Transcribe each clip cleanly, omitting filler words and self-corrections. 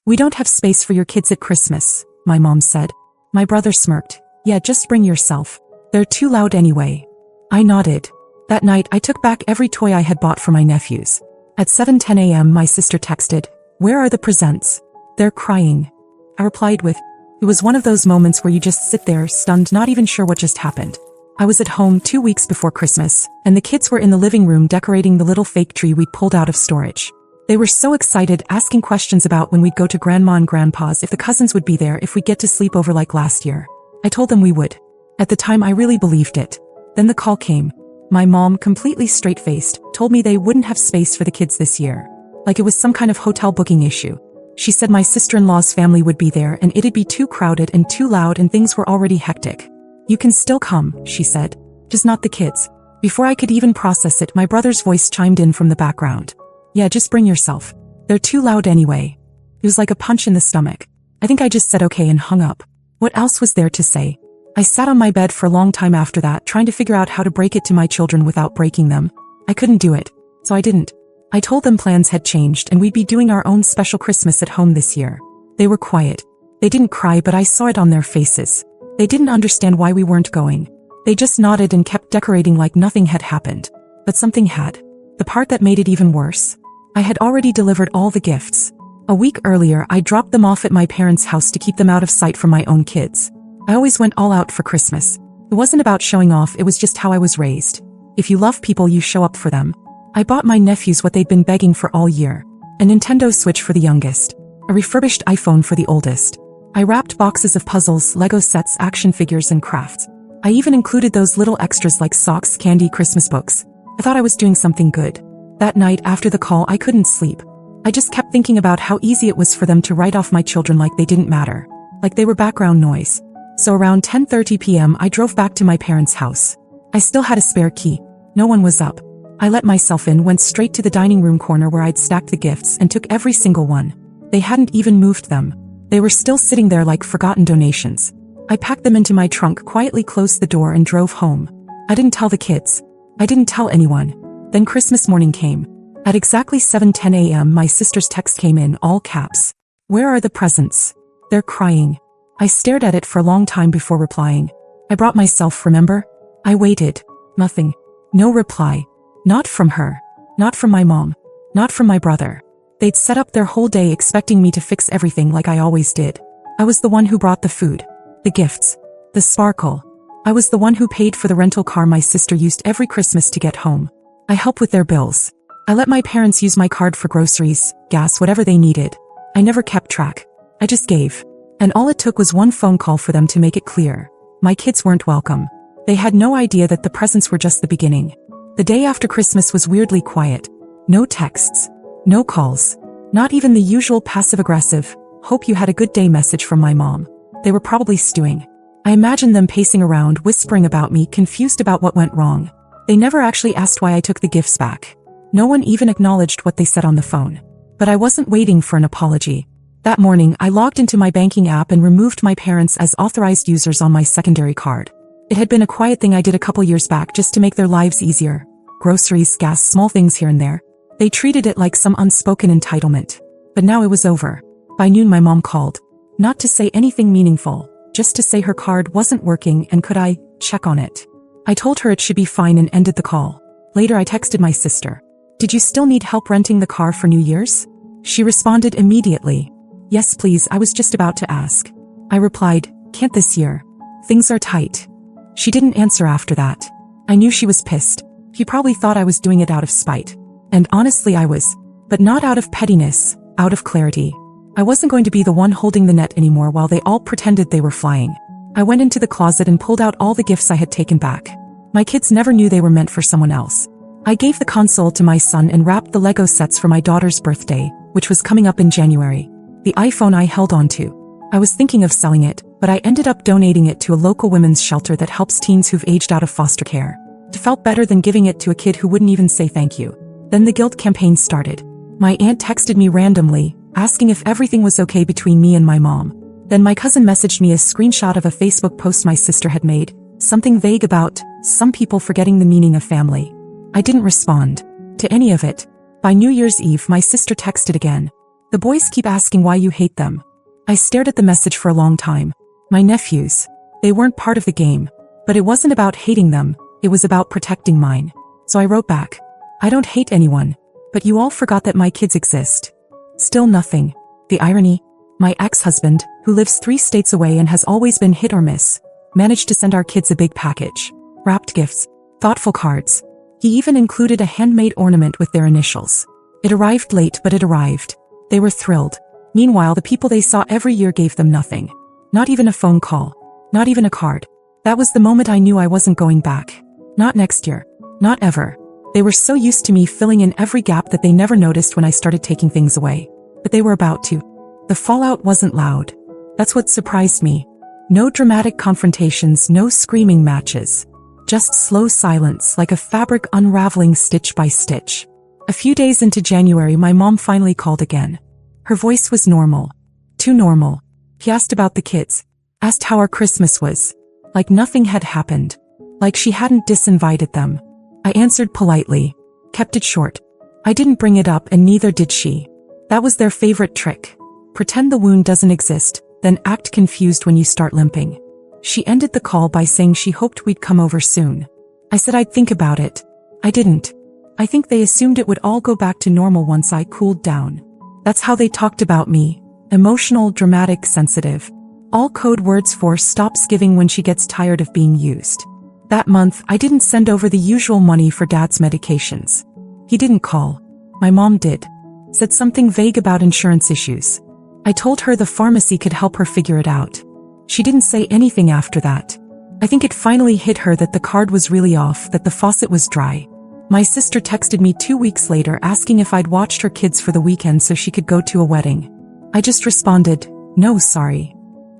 "We don't have space for your kids at Christmas," my mom said. My brother smirked. "Yeah, just bring yourself. They're too loud anyway." I nodded. That night, I took back every toy I had bought for my nephews. At 7:10 a.m., my sister texted, "Where are the presents?" "They're crying." I replied with, "It was one of those moments where you just sit there, stunned, not even sure what just happened." I was at home 2 weeks before Christmas, and the kids were in the living room decorating the little fake tree we'd pulled out of storage. They were so excited, asking questions about when we'd go to Grandma and Grandpa's, if the cousins would be there, if we'd get to sleep over like last year. I told them we would. At the time, I really believed it. Then the call came. My mom, completely straight-faced, told me they wouldn't have space for the kids this year. Like it was some kind of hotel booking issue. She said my sister-in-law's family would be there and it'd be too crowded and too loud and things were already hectic. "You can still come," she said. "Just not the kids." Before I could even process it, my brother's voice chimed in from the background. "Yeah, just bring yourself. They're too loud anyway." It was like a punch in the stomach. I think I just said okay and hung up. What else was there to say? I sat on my bed for a long time after that, trying to figure out how to break it to my children without breaking them. I couldn't do it, so I didn't. I told them plans had changed and we'd be doing our own special Christmas at home this year. They were quiet. They didn't cry, but I saw it on their faces. They didn't understand why we weren't going. They just nodded and kept decorating like nothing had happened. But something had. The part that made it even worse. I had already delivered all the gifts. A week earlier, I dropped them off at my parents' house to keep them out of sight from my own kids. I always went all out for Christmas. It wasn't about showing off, it was just how I was raised. If you love people, you show up for them. I bought my nephews what they'd been begging for all year. A Nintendo Switch for the youngest. A refurbished iPhone for the oldest. I wrapped boxes of puzzles, Lego sets, action figures, and crafts. I even included those little extras like socks, candy, Christmas books. I thought I was doing something good. That night, after the call, I couldn't sleep. I just kept thinking about how easy it was for them to write off my children like they didn't matter. Like they were background noise. So around 10:30 p.m. I drove back to my parents' house. I still had a spare key. No one was up. I let myself in, went straight to the dining room corner where I'd stacked the gifts and took every single one. They hadn't even moved them. They were still sitting there like forgotten donations. I packed them into my trunk, quietly closed the door and drove home. I didn't tell the kids. I didn't tell anyone. Then Christmas morning came. At exactly 7:10 a.m. my sister's text came in, all caps. "Where are the presents? They're crying." I stared at it for a long time before replying. I brought myself, remember? I waited. Nothing. No reply. Not from her. Not from my mom. Not from my brother. They'd set up their whole day expecting me to fix everything like I always did. I was the one who brought the food, the gifts, the sparkle. I was the one who paid for the rental car my sister used every Christmas to get home. I helped with their bills. I let my parents use my card for groceries, gas, whatever they needed. I never kept track. I just gave. And all it took was one phone call for them to make it clear. My kids weren't welcome. They had no idea that the presents were just the beginning. The day after Christmas was weirdly quiet. No texts. No calls. Not even the usual passive-aggressive, "Hope you had a good day" message from my mom. They were probably stewing. I imagined them pacing around, whispering about me, confused about what went wrong. They never actually asked why I took the gifts back. No one even acknowledged what they said on the phone. But I wasn't waiting for an apology. That morning, I logged into my banking app and removed my parents as authorized users on my secondary card. It had been a quiet thing I did a couple years back just to make their lives easier. Groceries, gas, small things here and there. They treated it like some unspoken entitlement. But now it was over. By noon my mom called. Not to say anything meaningful, just to say her card wasn't working and could I check on it. I told her it should be fine and ended the call. Later I texted my sister. "Did you still need help renting the car for New Year's?" She responded immediately. "Yes please, I was just about to ask." I replied, "Can't this year. Things are tight." She didn't answer after that. I knew she was pissed. She probably thought I was doing it out of spite. And honestly I was. But not out of pettiness, out of clarity. I wasn't going to be the one holding the net anymore while they all pretended they were flying. I went into the closet and pulled out all the gifts I had taken back. My kids never knew they were meant for someone else. I gave the console to my son and wrapped the Lego sets for my daughter's birthday, which was coming up in January. The iPhone I held on to. I was thinking of selling it, but I ended up donating it to a local women's shelter that helps teens who've aged out of foster care. It felt better than giving it to a kid who wouldn't even say thank you. Then the guilt campaign started. My aunt texted me randomly, asking if everything was okay between me and my mom. Then my cousin messaged me a screenshot of a Facebook post my sister had made, something vague about some people forgetting the meaning of family. I didn't respond to any of it. By New Year's Eve, my sister texted again. The boys keep asking why you hate them. I stared at the message for a long time. My nephews. They weren't part of the game. But it wasn't about hating them, it was about protecting mine. So I wrote back. I don't hate anyone. But you all forgot that my kids exist. Still nothing. The irony. My ex-husband, who lives 3 states away and has always been hit or miss, managed to send our kids a big package. Wrapped gifts. Thoughtful cards. He even included a handmade ornament with their initials. It arrived late, but it arrived. They were thrilled. Meanwhile, the people they saw every year gave them nothing. Not even a phone call. Not even a card. That was the moment I knew I wasn't going back. Not next year. Not ever. They were so used to me filling in every gap that they never noticed when I started taking things away. But they were about to. The fallout wasn't loud. That's what surprised me. No dramatic confrontations, no screaming matches. Just slow silence, like a fabric unraveling stitch by stitch. A few days into January, my mom finally called again. Her voice was normal. Too normal. She asked about the kids. Asked how our Christmas was. Like nothing had happened. Like she hadn't disinvited them. I answered politely. Kept it short. I didn't bring it up and neither did she. That was their favorite trick. Pretend the wound doesn't exist, then act confused when you start limping. She ended the call by saying she hoped we'd come over soon. I said I'd think about it. I didn't. I think they assumed it would all go back to normal once I cooled down. That's how they talked about me. Emotional, dramatic, sensitive. All code words for stops giving when she gets tired of being used. That month, I didn't send over the usual money for Dad's medications. He didn't call. My mom did. Said something vague about insurance issues. I told her the pharmacy could help her figure it out. She didn't say anything after that. I think it finally hit her that the card was really off, that the faucet was dry. My sister texted me 2 weeks later asking if I'd watched her kids for the weekend so she could go to a wedding. I just responded, no, sorry.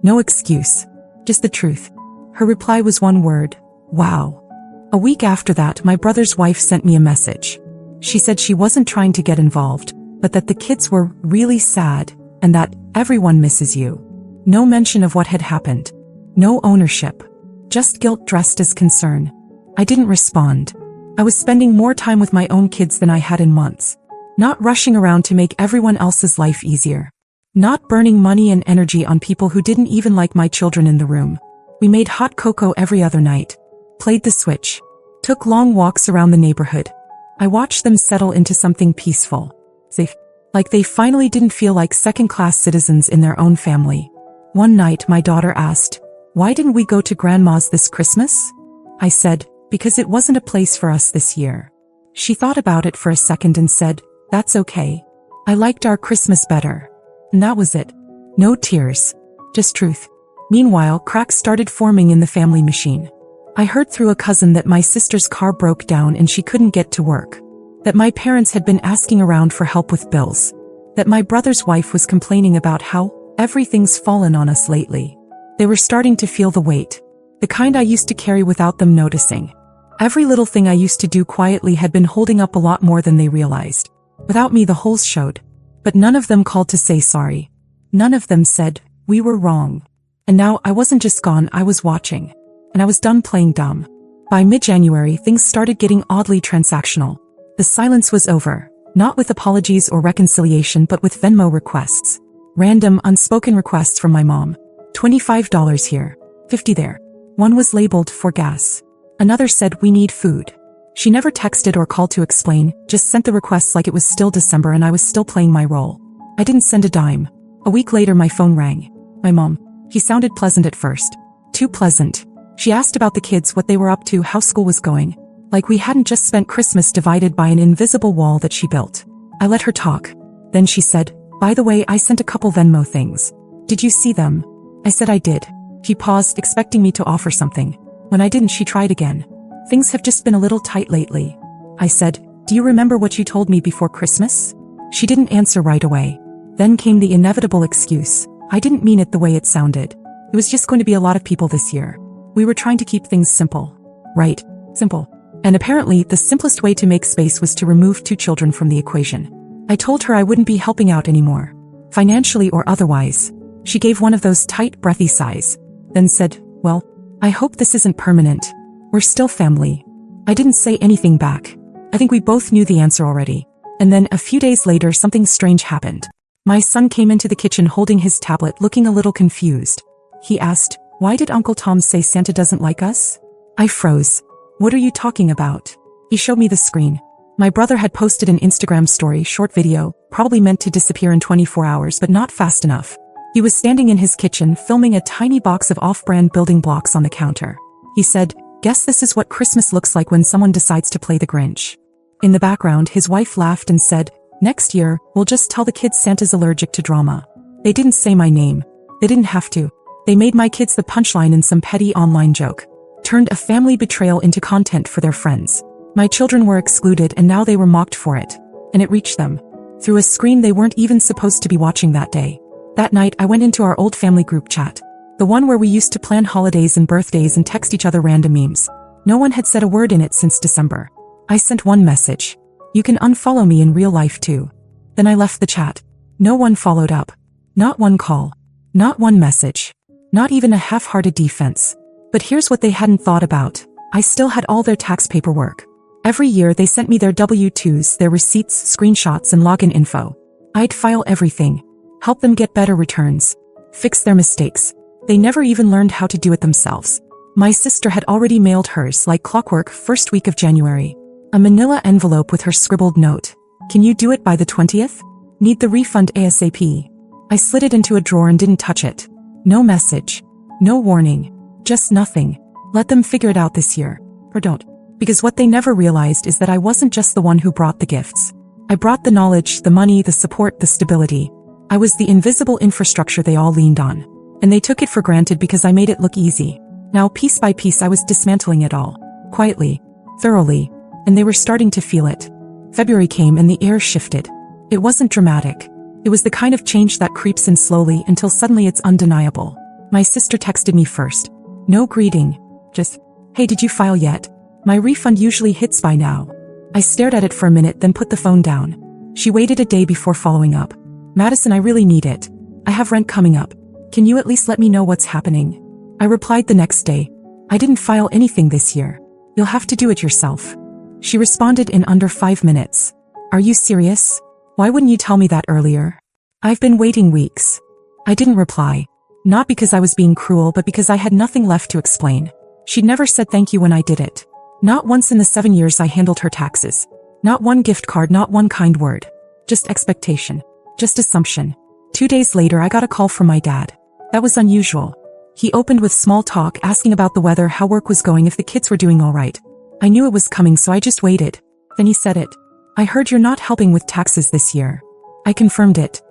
No excuse. Just the truth. Her reply was one word, wow. A week after that, my brother's wife sent me a message. She said she wasn't trying to get involved, but that the kids were really sad, and that everyone misses you. No mention of what had happened. No ownership. Just guilt dressed as concern. I didn't respond. I was spending more time with my own kids than I had in months. Not rushing around to make everyone else's life easier. Not burning money and energy on people who didn't even like my children in the room. We made hot cocoa every other night. Played the Switch. Took long walks around the neighborhood. I watched them settle into something peaceful. Safe. Like they finally didn't feel like second-class citizens in their own family. One night my daughter asked, why didn't we go to Grandma's this Christmas? I said, because it wasn't a place for us this year. She thought about it for a second and said, that's okay. I liked our Christmas better. And that was it. No tears. Just truth. Meanwhile, cracks started forming in the family machine. I heard through a cousin that my sister's car broke down and she couldn't get to work. That my parents had been asking around for help with bills. That my brother's wife was complaining about how everything's fallen on us lately. They were starting to feel the weight. The kind I used to carry without them noticing. Every little thing I used to do quietly had been holding up a lot more than they realized. Without me, the holes showed. But none of them called to say sorry. None of them said, we were wrong. And now I wasn't just gone, I was watching. And I was done playing dumb. By mid-January, things started getting oddly transactional. The silence was over, not with apologies or reconciliation but with Venmo requests. Random, unspoken requests from my mom. $25 here, $50 there. One was labeled for gas. Another said we need food. She never texted or called to explain, just sent the requests like it was still December and I was still playing my role. I didn't send a dime. A week later my phone rang. My mom. He sounded pleasant at first. Too pleasant. She asked about the kids, what they were up to, how school was going. Like we hadn't just spent Christmas divided by an invisible wall that she built. I let her talk. Then she said, by the way, I sent a couple Venmo things. Did you see them? I said I did. She paused, expecting me to offer something. When I didn't, she tried again. Things have just been a little tight lately. I said, do you remember what you told me before Christmas? She didn't answer right away. Then came the inevitable excuse. I didn't mean it the way it sounded. It was just going to be a lot of people this year. We were trying to keep things simple. Right. Simple. And apparently, the simplest way to make space was to remove 2 children from the equation. I told her I wouldn't be helping out anymore. Financially or otherwise. She gave one of those tight, breathy sighs. Then said, well, I hope this isn't permanent. We're still family. I didn't say anything back. I think we both knew the answer already. And then a few days later something strange happened. My son came into the kitchen holding his tablet, looking a little confused. He asked, "Why did Uncle Tom say Santa doesn't like us?" I froze. "What are you talking about?" He showed me the screen. My brother had posted an Instagram story, short video, probably meant to disappear in 24 hours but not fast enough. He was standing in his kitchen filming a tiny box of off-brand building blocks on the counter. He said, "Guess this is what Christmas looks like when someone decides to play the Grinch." In the background, his wife laughed and said, "Next year, we'll just tell the kids Santa's allergic to drama." They didn't say my name. They didn't have to. They made my kids the punchline in some petty online joke. Turned a family betrayal into content for their friends. My children were excluded and now they were mocked for it. And it reached them. Through a screen they weren't even supposed to be watching that day. That night I went into our old family group chat. The one where we used to plan holidays and birthdays and text each other random memes. No one had said a word in it since December. I sent one message. "You can unfollow me in real life too." Then I left the chat. No one followed up. Not one call. Not one message. Not even a half-hearted defense. But here's what they hadn't thought about. I still had all their tax paperwork. Every year they sent me their W-2s, their receipts, screenshots, and login info. I'd file everything. Help them get better returns. Fix their mistakes. They never even learned how to do it themselves. My sister had already mailed hers like clockwork first week of January. A manila envelope with her scribbled note. "Can you do it by the 20th? Need the refund ASAP." I slid it into a drawer and didn't touch it. No message. No warning. Just nothing. Let them figure it out this year. Or don't. Because what they never realized is that I wasn't just the one who brought the gifts. I brought the knowledge, the money, the support, the stability. I was the invisible infrastructure they all leaned on. And they took it for granted because I made it look easy. Now piece by piece I was dismantling it all. Quietly. Thoroughly. And they were starting to feel it. February came and the air shifted. It wasn't dramatic. It was the kind of change that creeps in slowly until suddenly it's undeniable. My sister texted me first. No greeting. Just, "Hey, did you file yet? My refund usually hits by now." I stared at it for a minute, then put the phone down. She waited a day before following up. "Madison, I really need it. I have rent coming up. Can you at least let me know what's happening?" I replied the next day. "I didn't file anything this year. You'll have to do it yourself." She responded in under 5 minutes. "Are you serious? Why wouldn't you tell me that earlier? I've been waiting weeks." I didn't reply. Not because I was being cruel, but because I had nothing left to explain. She'd never said thank you when I did it. Not once in the 7 years I handled her taxes. Not one gift card, not one kind word. Just expectation. Just assumption. 2 days later I got a call from my dad. That was unusual. He opened with small talk, asking about the weather, how work was going, if the kids were doing all right. I knew it was coming, so I just waited. Then he said it. "I heard you're not helping with taxes this year." I confirmed it.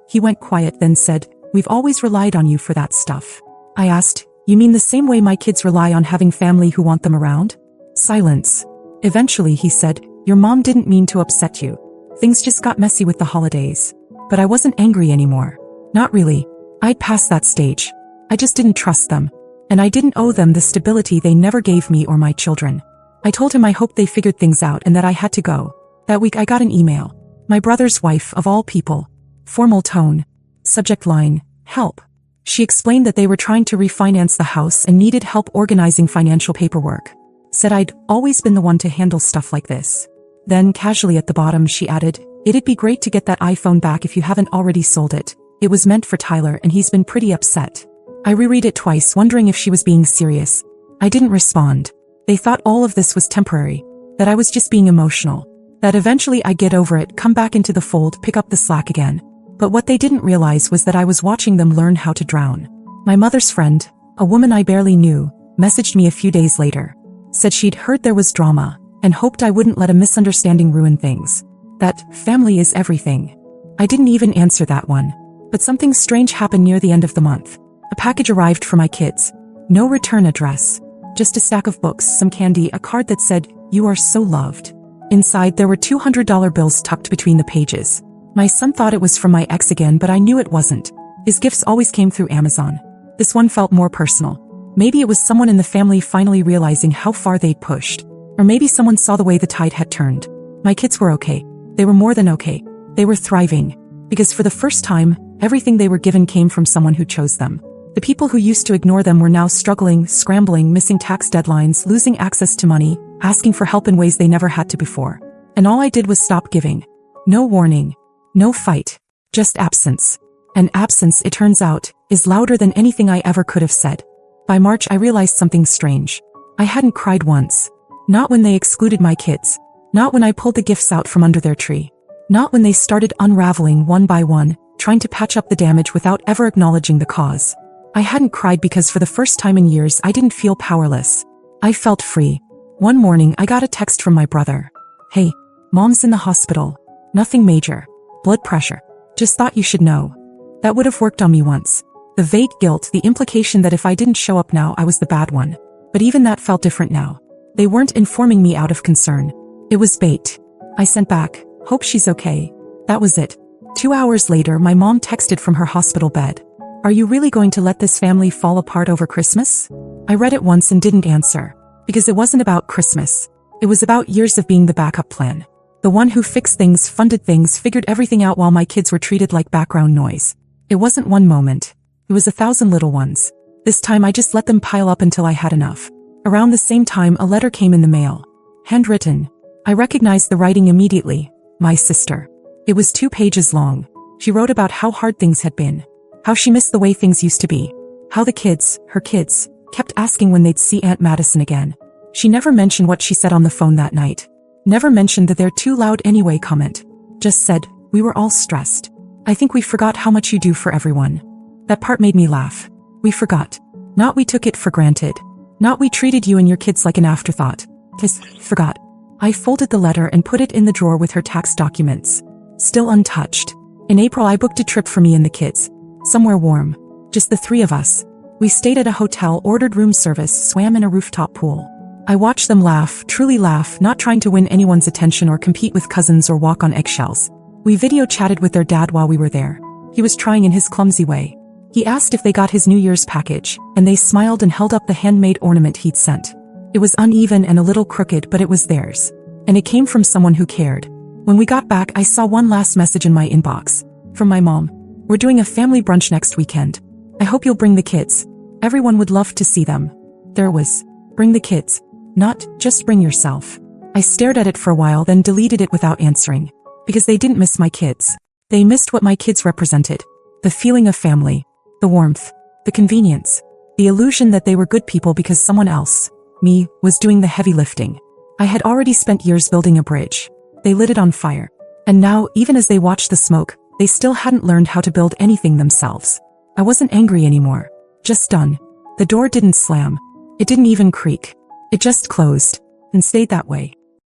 He went quiet, then said, "We've always relied on you for that stuff." I asked, "You mean the same way my kids rely on having family who want them around?" Silence. Eventually he said, "Your mom didn't mean to upset you. Things just got messy with the holidays." But I wasn't angry anymore. Not really. I'd passed that stage. I just didn't trust them. And I didn't owe them the stability they never gave me or my children. I told him I hoped they figured things out and that I had to go. That week I got an email. My brother's wife, of all people. Formal tone. Subject line, "Help." She explained that they were trying to refinance the house and needed help organizing financial paperwork. Said I'd always been the one to handle stuff like this. Then, casually at the bottom, she added, "It'd be great to get that iPhone back if you haven't already sold it. It was meant for Tyler and he's been pretty upset." I reread it twice, wondering if she was being serious. I didn't respond. They thought all of this was temporary. That I was just being emotional. That eventually I'd get over it, come back into the fold, pick up the slack again. But what they didn't realize was that I was watching them learn how to drown. My mother's friend, a woman I barely knew, messaged me a few days later. Said she'd heard there was drama, and hoped I wouldn't let a misunderstanding ruin things. That family is everything. I didn't even answer that one. But something strange happened near the end of the month. A package arrived for my kids. No return address. Just a stack of books, some candy, a card that said, "You are so loved." Inside there were $200 bills tucked between the pages. My son thought it was from my ex again, but I knew it wasn't. His gifts always came through Amazon. This one felt more personal. Maybe it was someone in the family finally realizing how far they'd pushed. Or maybe someone saw the way the tide had turned. My kids were okay. They were more than okay. They were thriving. Because for the first time, everything they were given came from someone who chose them. The people who used to ignore them were now struggling, scrambling, missing tax deadlines, losing access to money, asking for help in ways they never had to before. And all I did was stop giving. No warning. No fight. Just absence. And absence, it turns out, is louder than anything I ever could have said. By March I realized something strange. I hadn't cried once. Not when they excluded my kids. Not when I pulled the gifts out from under their tree. Not when they started unraveling one by one, trying to patch up the damage without ever acknowledging the cause. I hadn't cried because for the first time in years I didn't feel powerless. I felt free. One morning I got a text from my brother. "Hey, Mom's in the hospital. Nothing major. Blood pressure. Just thought you should know." That would have worked on me once. The vague guilt, the implication that if I didn't show up now I was the bad one. But even that felt different now. They weren't informing me out of concern. It was bait. I sent back, "Hope she's okay." That was it. 2 hours later my mom texted from her hospital bed. "Are you really going to let this family fall apart over Christmas?" I read it once and didn't answer. Because it wasn't about Christmas. It was about years of being the backup plan. The one who fixed things, funded things, figured everything out while my kids were treated like background noise. It wasn't one moment. It was 1,000 little ones. This time I just let them pile up until I had enough. Around the same time a letter came in the mail. Handwritten. I recognized the writing immediately. My sister. It was 2 pages long. She wrote about how hard things had been. How she missed the way things used to be. How the kids, her kids, kept asking when they'd see Aunt Madison again. She never mentioned what she said on the phone that night. Never mentioned the "they're too loud anyway" comment. Just said, "We were all stressed. I think we forgot how much you do for everyone." That part made me laugh. We forgot. Not we took it for granted. Not we treated you and your kids like an afterthought. Just forgot. I folded the letter and put it in the drawer with her tax documents. Still untouched. In April I booked a trip for me and the kids. Somewhere warm. Just the 3 of us. We stayed at a hotel, ordered room service, swam in a rooftop pool. I watched them laugh, truly laugh, not trying to win anyone's attention or compete with cousins or walk on eggshells. We video chatted with their dad while we were there. He was trying in his clumsy way. He asked if they got his New Year's package, and they smiled and held up the handmade ornament he'd sent. It was uneven and a little crooked, but it was theirs. And it came from someone who cared. When we got back I saw one last message in my inbox. From my mom. "We're doing a family brunch next weekend. I hope you'll bring the kids. Everyone would love to see them." There was. Bring the kids. Not, just bring yourself. I stared at it for a while, then deleted it without answering. Because they didn't miss my kids. They missed what my kids represented. The feeling of family. The warmth. The convenience. The illusion that they were good people because someone else, me, was doing the heavy lifting. I had already spent years building a bridge. They lit it on fire. And now, even as they watched the smoke, they still hadn't learned how to build anything themselves. I wasn't angry anymore. Just done. The door didn't slam. It didn't even creak. It just closed. And stayed that way.